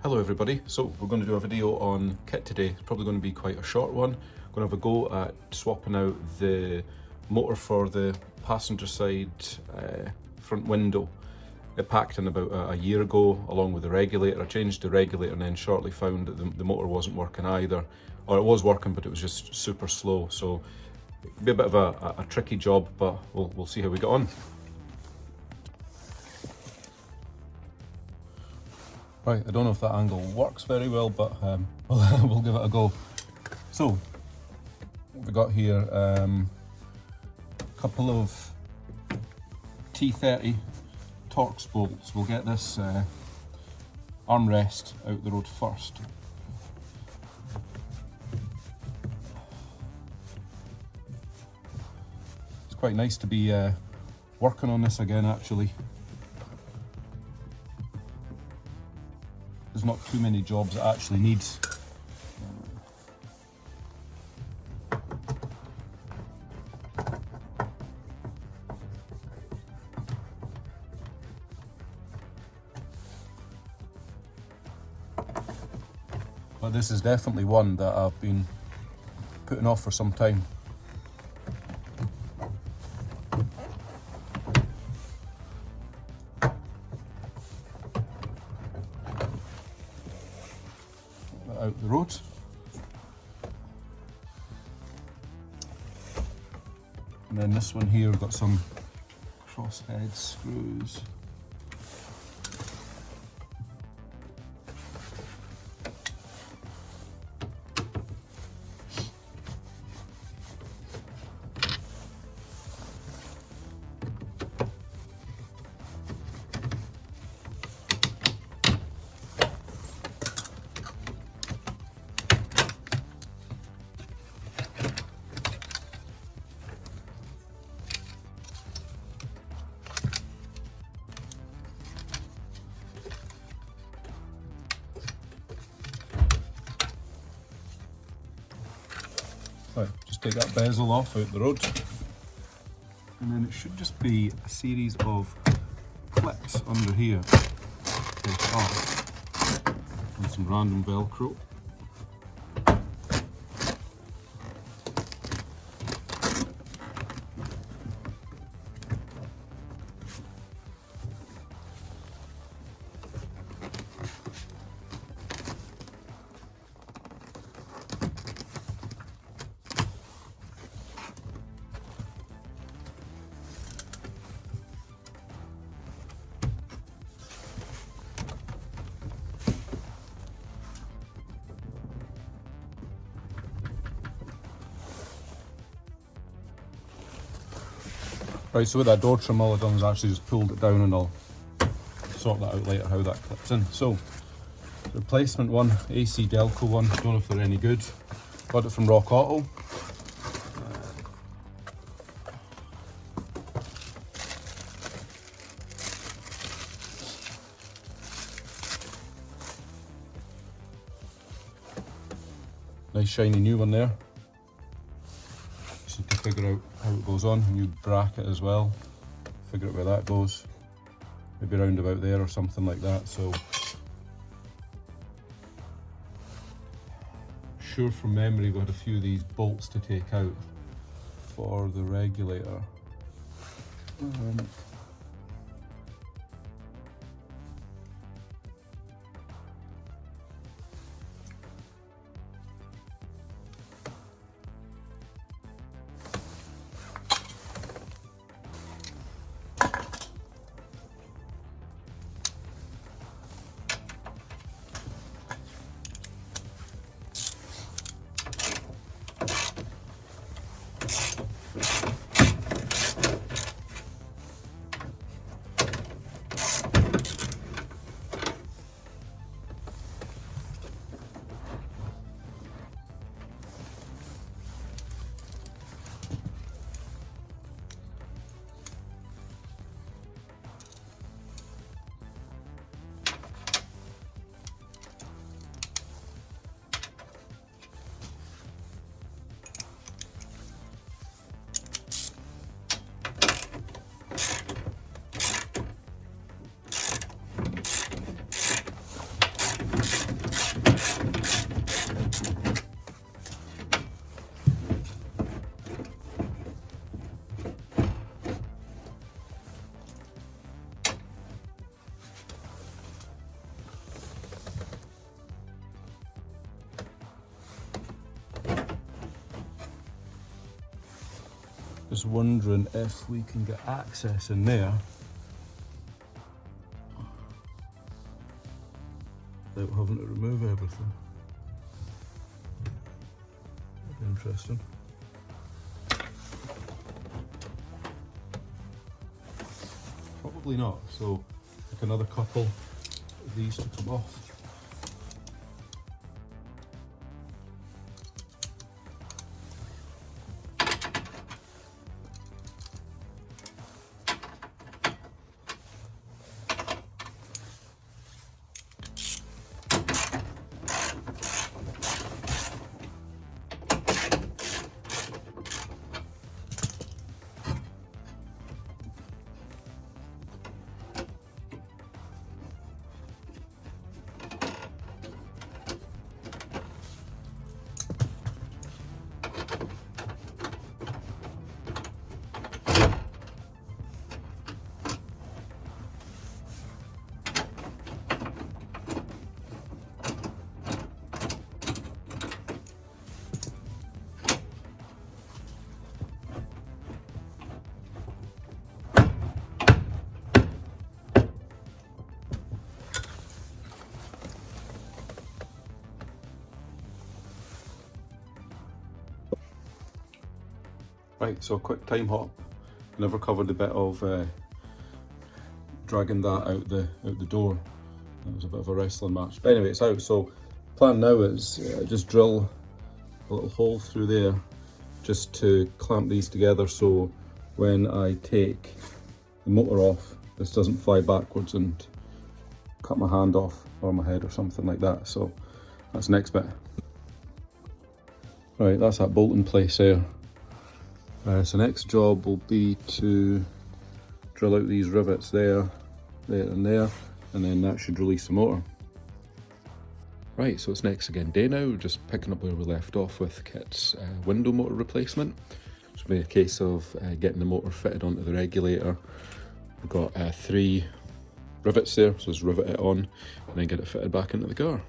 Hello everybody, so we're going to do a video on Kitt today. It's probably going to be quite a short one. I'm going to have a go at swapping out the motor for the passenger side front window. It packed in about a year ago along with the regulator. I changed the regulator and then shortly found that the motor wasn't working either. Or it was working, but it was just super slow. So it'll be a bit of a tricky job, but we'll see how we get on. Right, I don't know if that angle works very well, but we'll give it a go. So, what we got here, a couple of T30 Torx bolts. We'll get this armrest out the road first. It's quite nice to be working on this again, actually. There's not too many jobs it actually needs. But this is definitely one that I've been putting off for some time. Out the road. And then this one here, we've got some crosshead screws. Right, just take that bezel off out the road, and then it should just be a series of clips under here take off, and some random Velcro. Right, so with that door trim, all I've done is actually just pulled it down, and I'll sort that out later how that clips in. So, replacement one, AC Delco one, don't know if they're any good. Got it from Rock Auto. Nice shiny new one there. Just need to figure out how it goes on. New bracket as well. Figure out where that goes. Maybe round about there or something like that. So, sure from memory we had a few of these bolts to take out for the regulator. Just wondering if we can get access in there without having to remove everything. That'd be interesting. Probably not, so like another couple of these to come off. Right, so a quick time hop. Never covered the bit of dragging that out the door. That was a bit of a wrestling match. But anyway, it's out. So plan now is just drill a little hole through there just to clamp these together, so when I take the motor off, this doesn't fly backwards and cut my hand off or my head or something like that. So that's the next bit. Right, that's that bolt in place there. So next job will be to drill out these rivets there, and then that should release the motor. Right, so it's next again day now, we're just picking up where we left off with Kitt's window motor replacement. So it'll be a case of getting the motor fitted onto the regulator. We've got 3 rivets there, so just rivet it on and then get it fitted back into the car.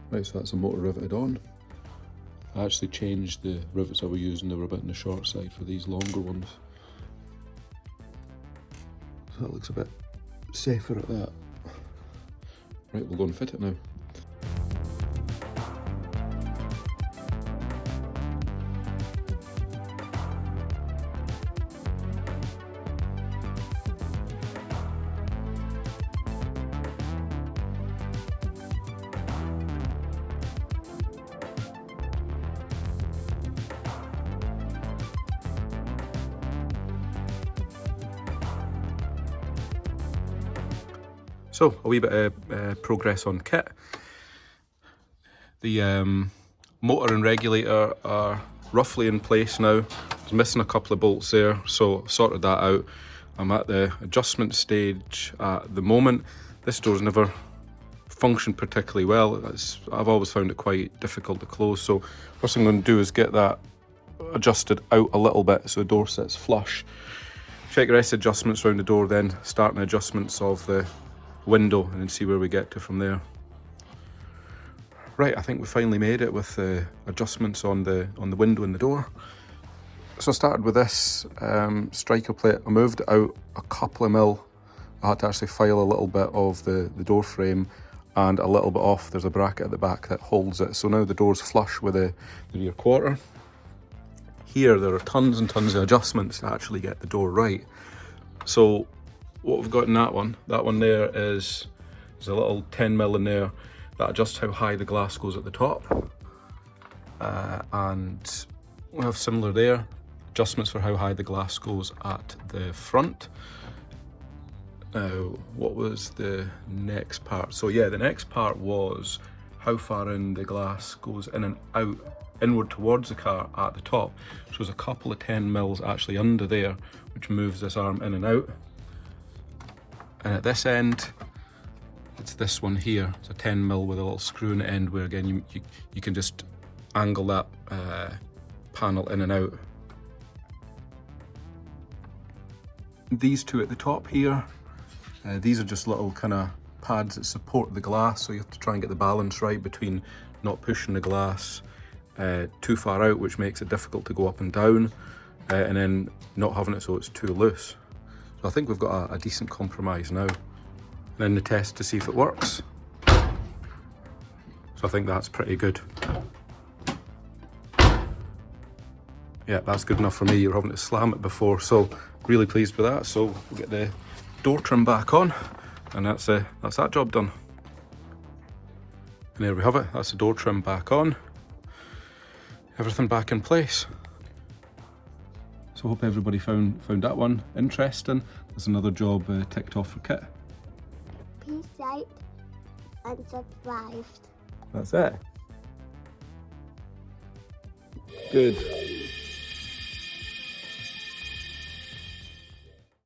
Right, so that's the motor riveted on. I actually changed the rivets I was using, they were a bit on the short side for these longer ones. So that looks a bit safer at that. Right, we'll go and fit it now. So, a wee bit of progress on Kitt. The motor and regulator are roughly in place now. I was missing a couple of bolts there, so sorted that out. I'm at the adjustment stage at the moment. This door's never functioned particularly well. I've always found it quite difficult to close, so first thing I'm going to do is get that adjusted out a little bit so the door sits flush. Check the rest of the adjustments around the door, then starting the adjustments of the window and then see where we get to from there. Right, I think we finally made it with the adjustments on the window and the door. So I started with this striker plate. I moved it out a couple of mil. I had to actually file a little bit of the door frame and a little bit off. There's a bracket at the back that holds it. So now the door's flush with the rear quarter. Here there are tons and tons of adjustments to actually get the door right. So what we've got in that one there is there's a little 10mm in there that adjusts how high the glass goes at the top, and we have similar there, adjustments for how high the glass goes at the front. Now, what was the next part? So yeah, the next part was how far in the glass goes in and out inward towards the car at the top. So there's a couple of 10 mils actually under there, which moves this arm in and out. And at this end, it's this one here. It's a 10 mil with a little screw in the end where again you can just angle that panel in and out. These two at the top here, these are just little kind of pads that support the glass, so you have to try and get the balance right between not pushing the glass too far out, which makes it difficult to go up and down, and then not having it so it's too loose. So I think we've got a decent compromise now. And then the test to see if it works. So I think that's pretty good. Yeah, that's good enough for me. You were having to slam it before, so really pleased with that. So we'll get the door trim back on, and that's that job done. And there we have it. That's the door trim back on. Everything back in place. So hope everybody found that one interesting. There's another job ticked off for Kit. Peace out and subscribe. That's it. Good.